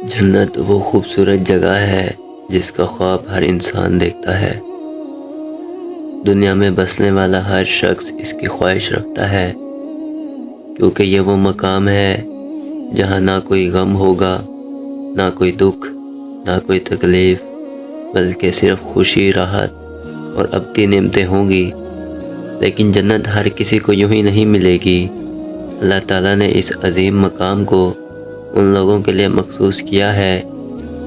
جنت وہ خوبصورت جگہ ہے جس کا خواب ہر انسان دیکھتا ہے۔ دنیا میں بسنے والا ہر شخص اس کی خواہش رکھتا ہے، کیونکہ یہ وہ مقام ہے جہاں نہ کوئی غم ہوگا، نہ کوئی دکھ، نہ کوئی تکلیف، بلکہ صرف خوشی، راحت اور ابدی نعمتیں ہوں گی۔ لیکن جنت ہر کسی کو یوں ہی نہیں ملے گی۔ اللہ تعالیٰ نے اس عظیم مقام کو ان لوگوں کے لیے مخصوص کیا ہے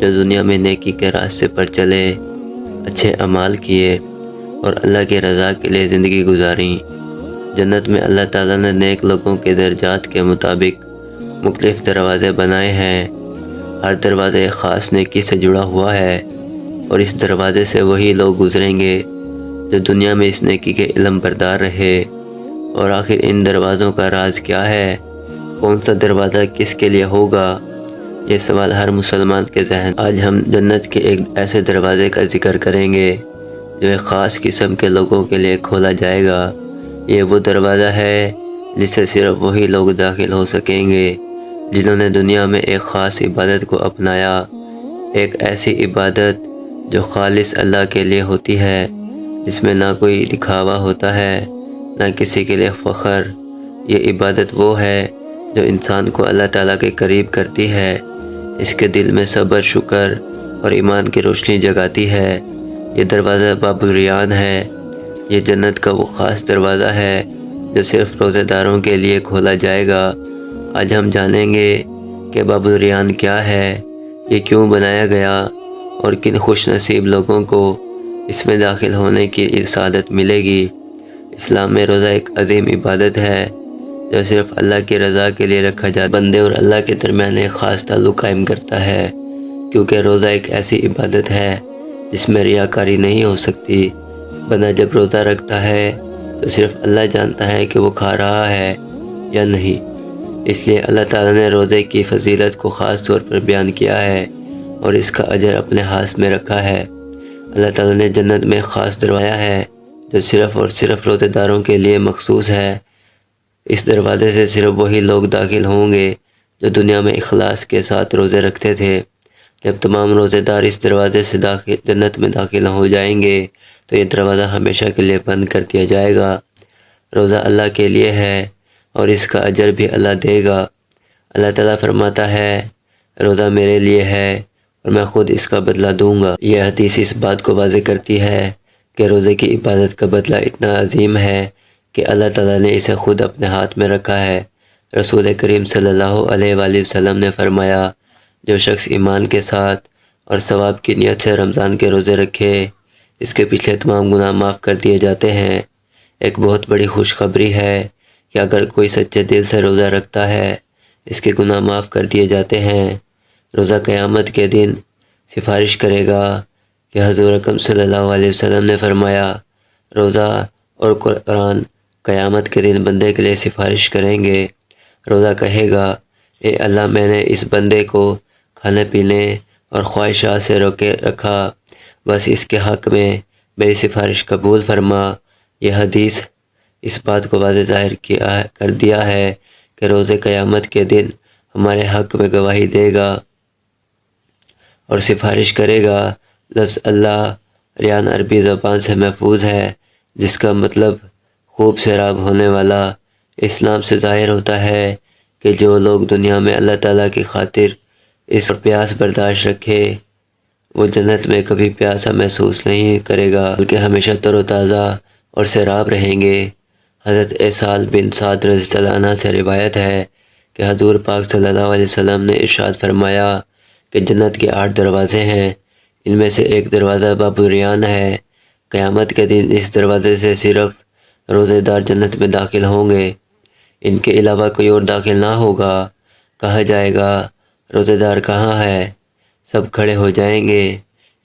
جو دنیا میں نیکی کے راستے پر چلے، اچھے اعمال کیے اور اللہ کی رضا کے لیے زندگی گزاری۔ جنت میں اللہ تعالیٰ نے نیک لوگوں کے درجات کے مطابق مختلف دروازے بنائے ہیں۔ ہر دروازہ ایک خاص نیکی سے جڑا ہوا ہے، اور اس دروازے سے وہی لوگ گزریں گے جو دنیا میں اس نیکی کے علم بردار رہے۔ اور آخر ان دروازوں کا راز کیا ہے؟ کون سا دروازہ کس کے لیے ہوگا؟ یہ سوال ہر مسلمان کے ذہن۔ آج ہم جنت کے ایک ایسے دروازے کا ذکر کریں گے جو ایک خاص قسم کے لوگوں کے لیے کھولا جائے گا۔ یہ وہ دروازہ ہے جس سے صرف وہی لوگ داخل ہو سکیں گے جنہوں نے دنیا میں ایک خاص عبادت کو اپنایا، ایک ایسی عبادت جو خالص اللہ کے لیے ہوتی ہے، جس میں نہ کوئی دکھاوا ہوتا ہے، نہ کسی کے لیے فخر۔ یہ عبادت وہ ہے جو انسان کو اللہ تعالیٰ کے قریب کرتی ہے، اس کے دل میں صبر، شکر اور ایمان کی روشنی جگاتی ہے۔ یہ دروازہ باب الریان ہے۔ یہ جنت کا وہ خاص دروازہ ہے جو صرف روزہ داروں کے لیے کھولا جائے گا۔ آج ہم جانیں گے کہ باب الریان کیا ہے، یہ کیوں بنایا گیا اور کن خوش نصیب لوگوں کو اس میں داخل ہونے کی سعادت ملے گی۔ اسلام میں روزہ ایک عظیم عبادت ہے جو صرف اللہ کی رضا کے لیے رکھا جاتا ہے۔ بندے اور اللہ کے درمیان ایک خاص تعلق قائم کرتا ہے، کیونکہ روزہ ایک ایسی عبادت ہے جس میں ریاکاری نہیں ہو سکتی۔ بندہ جب روزہ رکھتا ہے تو صرف اللہ جانتا ہے کہ وہ کھا رہا ہے یا نہیں۔ اس لیے اللہ تعالیٰ نے روزے کی فضیلت کو خاص طور پر بیان کیا ہے اور اس کا اجر اپنے ہاتھ میں رکھا ہے۔ اللہ تعالیٰ نے جنت میں خاص دروازہ ہے جو صرف اور صرف روزہ داروں کے لیے مخصوص ہے۔ اس دروازے سے صرف وہی لوگ داخل ہوں گے جو دنیا میں اخلاص کے ساتھ روزے رکھتے تھے۔ جب تمام روزے دار اس دروازے سے جنت میں داخل ہو جائیں گے تو یہ دروازہ ہمیشہ کے لیے بند کر دیا جائے گا۔ روزہ اللہ کے لیے ہے اور اس کا اجر بھی اللہ دے گا۔ اللہ تعالیٰ فرماتا ہے، روزہ میرے لیے ہے اور میں خود اس کا بدلہ دوں گا۔ یہ حدیث اس بات کو واضح کرتی ہے کہ روزے کی عبادت کا بدلہ اتنا عظیم ہے کہ اللہ تعالیٰ نے اسے خود اپنے ہاتھ میں رکھا ہے۔ رسول کریم صلی اللہ علیہ وآلہ وسلم نے فرمایا، جو شخص ایمان کے ساتھ اور ثواب کی نیت سے رمضان کے روزے رکھے، اس کے پچھلے تمام گناہ معاف کر دیے جاتے ہیں۔ ایک بہت بڑی خوشخبری ہے کہ اگر کوئی سچے دل سے روزہ رکھتا ہے، اس کے گناہ معاف کر دیے جاتے ہیں۔ روزہ قیامت کے دن سفارش کرے گا کہ حضور اکرم صلی اللہ علیہ وسلم نے فرمایا، روزہ اور قرآن قیامت کے دن بندے کے لیے سفارش کریں گے۔ روزہ کہے گا، اے اللہ، میں نے اس بندے کو کھانے پینے اور خواہشات سے روکے رکھا، بس اس کے حق میں میری سفارش قبول فرما۔ یہ حدیث اس بات کو واضح ظاہر کر دیا ہے کہ روزے قیامت کے دن ہمارے حق میں گواہی دے گا اور سفارش کرے گا۔ لفظ اللہ ریان عربی زبان سے محفوظ ہے، جس کا مطلب خوب سیراب ہونے والا۔ اسلام سے ظاہر ہوتا ہے کہ جو لوگ دنیا میں اللہ تعالیٰ کی خاطر اس پیاس برداشت رکھے، وہ جنت میں کبھی پیاسا محسوس نہیں کرے گا، بلکہ ہمیشہ تر و تازہ اور سیراب رہیں گے۔ حضرت اسعد بن سعد رضی اللہ عنہ سے روایت ہے کہ حضور پاک صلی اللہ علیہ وسلم نے ارشاد فرمایا کہ جنت کے 8 دروازے ہیں، ان میں سے ایک دروازہ باب الریان ہے۔ قیامت کے دن اس دروازے سے صرف روزے دار جنت میں داخل ہوں گے، ان کے علاوہ کوئی اور داخل نہ ہوگا۔ کہا جائے گا، روزے دار کہاں ہے؟ سب کھڑے ہو جائیں گے،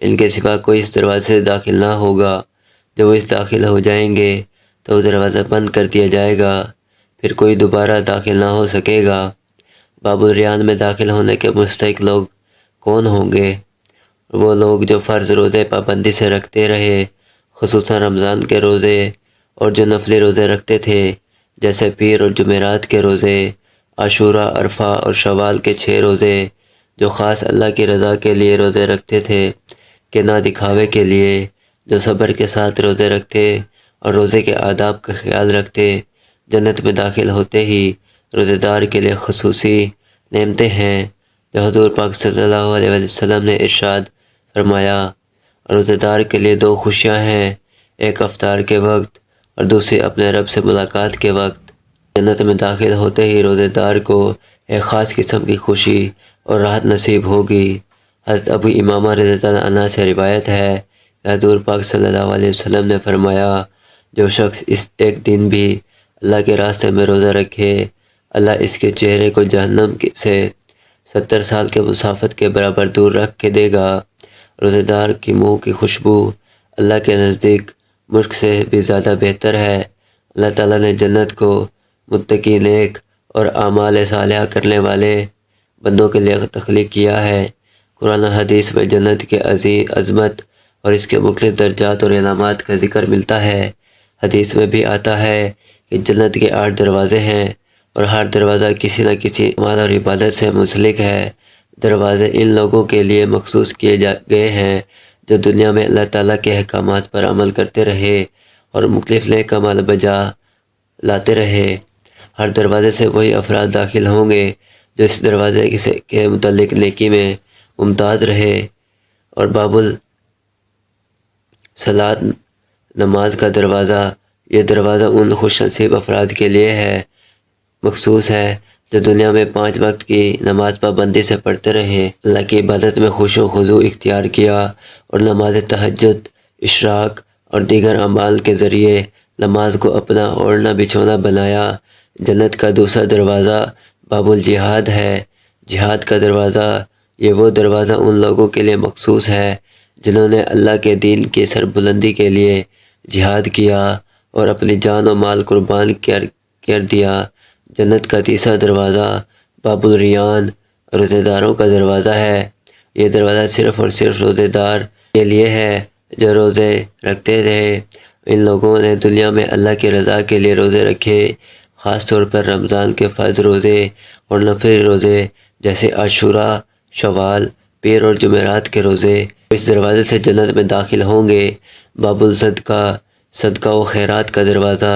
ان کے سوا کوئی اس دروازے سے داخل نہ ہوگا۔ جب وہ اس داخل ہو جائیں گے تو وہ دروازہ بند کر دیا جائے گا، پھر کوئی دوبارہ داخل نہ ہو سکے گا۔ باب الریان میں داخل ہونے کے مستحق لوگ کون ہوں گے؟ وہ لوگ جو فرض روزے پابندی سے رکھتے رہے، خصوصاً رمضان کے روزے، اور جو نفلی روزے رکھتے تھے جیسے پیر اور جمعرات کے روزے، عاشوراء، عرفہ اور شوال کے 6 روزے، جو خاص اللہ کی رضا کے لیے روزے رکھتے تھے کہ نہ دکھاوے کے لیے، جو صبر کے ساتھ روزے رکھتے اور روزے کے آداب کا خیال رکھتے، جنت میں داخل ہوتے ہی روزے دار کے لیے خصوصی نعمتیں ہیں، جو حضور پاک صلی اللہ علیہ وسلم نے ارشاد فرمایا۔ روزے دار کے لیے دو خوشیاں ہیں، ایک افطار کے وقت اور دوسری اپنے رب سے ملاقات کے وقت۔ جنت میں داخل ہوتے ہی روزے دار کو ایک خاص قسم کی خوشی اور راحت نصیب ہوگی۔ حضرت ابو امامہ رضی اللہ عنہ سے روایت ہے کہ حضور پاک صلی اللہ علیہ وسلم نے فرمایا، جو شخص اس ایک دن بھی اللہ کے راستے میں روزہ رکھے، اللہ اس کے چہرے کو جہنم سے 70 سال کے مسافت کے برابر دور رکھ کے دے گا۔ روزے دار کی منہ کی خوشبو اللہ کے نزدیک مشک سے بھی زیادہ بہتر ہے۔ اللہ تعالیٰ نے جنت کو متقی، نیک اور اعمال صالحہ کرنے والے بندوں کے لیے تخلیق کیا ہے۔ قرآن و حدیث میں جنت کے عظمت اور اس کے مختلف درجات اور انعامات کا ذکر ملتا ہے۔ حدیث میں بھی آتا ہے کہ جنت کے 8 دروازے ہیں اور ہر دروازہ کسی نہ کسی عمل اور عبادت سے منسلک ہے۔ دروازے ان لوگوں کے لیے مخصوص کیے گئے ہیں جو دنیا میں اللہ تعالیٰ کے احکامات پر عمل کرتے رہے اور مختلف نیک اعمال بجا لاتے رہے۔ ہر دروازے سے وہی افراد داخل ہوں گے جو اس دروازے کے متعلق نیکی میں ممتاز رہے۔ اور باب الصلاۃ، نماز کا دروازہ، یہ دروازہ ان خوش نصیب افراد کے لیے مخصوص ہے جو دنیا میں 5 وقت کی نماز پابندی سے پڑھتے رہے، اللہ کی عبادت میں خشوع و خضوع اختیار کیا اور نماز تہجد، اشراق اور دیگر اعمال کے ذریعے نماز کو اپنا اوڑھنا بچھونا بنایا۔ جنت کا دوسرا دروازہ باب الجہاد ہے، جہاد کا دروازہ۔ یہ وہ دروازہ ان لوگوں کے لیے مخصوص ہے جنہوں نے اللہ کے دین کی سربلندی کے لیے جہاد کیا اور اپنی جان و مال قربان کر دیا۔ جنت کا تیسرا دروازہ باب الریان، روزے داروں کا دروازہ ہے۔ یہ دروازہ صرف اور صرف روزے دار کے لیے ہے جو روزے رکھتے رہے۔ ان لوگوں نے دنیا میں اللہ کی رضا کے لیے روزے رکھے، خاص طور پر رمضان کے فرض روزے اور نفلی روزے جیسے عاشوراء، شوال، پیر اور جمعرات کے روزے۔ اس دروازے سے جنت میں داخل ہوں گے۔ باب الصدقہ، صدقہ و خیرات کا دروازہ،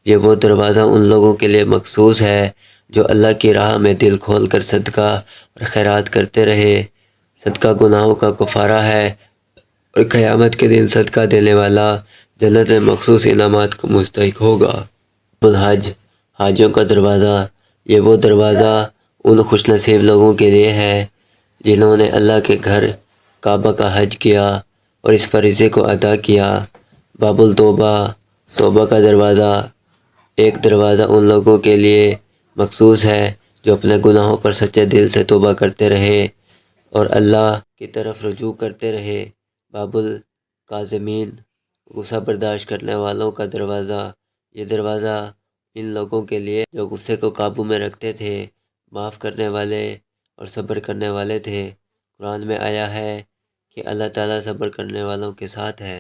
یہ وہ دروازہ ان لوگوں کے لیے مخصوص ہے جو اللہ کی راہ میں دل کھول کر صدقہ اور خیرات کرتے رہے۔ صدقہ گناہوں کا کفارہ ہے اور قیامت کے دن صدقہ دینے والا جنت میں مخصوص انعامات کو مستحق ہوگا۔ باب الحج، حاجیوں کا دروازہ، یہ وہ دروازہ ان خوش نصیب لوگوں کے لیے ہے جنہوں نے اللہ کے گھر کعبہ کا حج کیا اور اس فریضے کو ادا کیا۔ باب التوبہ، توبہ کا دروازہ، ایک دروازہ ان لوگوں کے لیے مخصوص ہے جو اپنے گناہوں پر سچے دل سے توبہ کرتے رہے اور اللہ کی طرف رجوع کرتے رہے۔ باب الکاظمین، غصہ برداشت کرنے والوں کا دروازہ، یہ دروازہ ان لوگوں کے لیے جو غصے کو قابو میں رکھتے تھے، معاف کرنے والے اور صبر کرنے والے تھے۔ قرآن میں آیا ہے کہ اللہ تعالیٰ صبر کرنے والوں کے ساتھ ہے۔